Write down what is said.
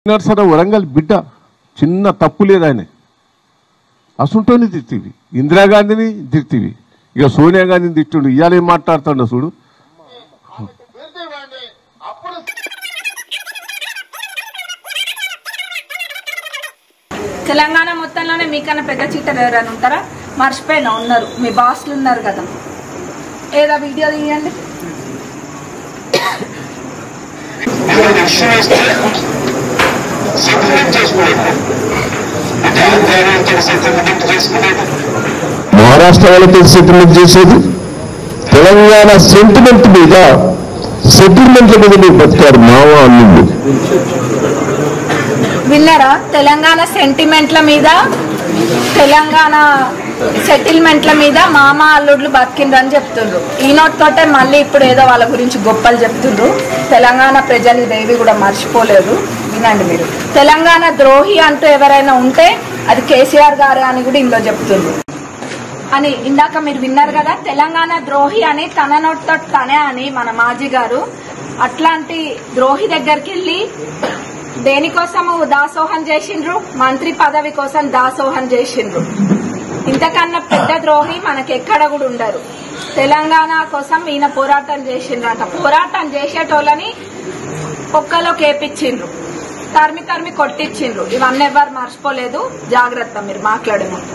నర్సరా వరంగల్ బిడ్డ చిన్న తప్పు లేదు ఆయన అసుంటోని తిట్టివి ఇందిరాగాంధీని తిట్టివి ఇక సోనియా గాంధీని తిట్టుండు ఇవాళ ఏం మాట్లాడుతుండో చూడు తెలంగాణ మొత్తంలోనే మీకన్నా పెద్ద చీటర్ ఎవరైనా ఉంటారా మర్చిపోయినా ఉన్నారు మీ బాస్లు ఉన్నారు కదా ఏదో వీడియో తీయండి మహారాష్ట్ర వాళ్ళకి సెటిల్మెంట్ చేసేది తెలంగాణ సెంటిమెంట్ మీద సెటిల్మెంట్ల మీద మీరు బతికారు మావా అల్లుళ్ళు విన్నారా తెలంగాణ సెంటిమెంట్ల మీద తెలంగాణ సెటిల్మెంట్ల మీద మామ అల్లుడ్లు బతికిండ్రని చెప్తుండ్రు ఈ నోట్ తోటే మళ్ళీ ఇప్పుడు ఏదో వాళ్ళ గురించి గొప్పలు చెప్తుండ్రు తెలంగాణ ప్రజలు ఇదేవి కూడా మర్చిపోలేదు వినండి మీరు తెలంగాణ ద్రోహి అంటూ ఎవరైనా ఉంటే అది కేసీఆర్ గారే అని కూడా ఇందులో చెప్తుండ్రు అని ఇందాక మీరు విన్నారు కదా తెలంగాణ ద్రోహి అని తన నోటితో తనే అని మన మాజీ గారు అట్లాంటి ద్రోహి దగ్గరికి వెళ్ళి దేనికోసము దాసోహం చేసిండ్రు మంత్రి పదవి కోసం దాసోహం చేసిండ్రు ఇంతకన్నా పెద్ద ద్రోహి మనకెక్కడ కూడా ఉండరు తెలంగాణ కోసం ఈయన పోరాటం చేసిండ్రంట పోరాటం చేసేటోళ్ళని ఒక్కలో కేపిచ్చిండ్రు తరిమి కొట్టించిండ్రు ఇవన్నీ ఎవరు మర్చిపోలేదు జాగ్రత్త మీరు మాట్లాడే ముందు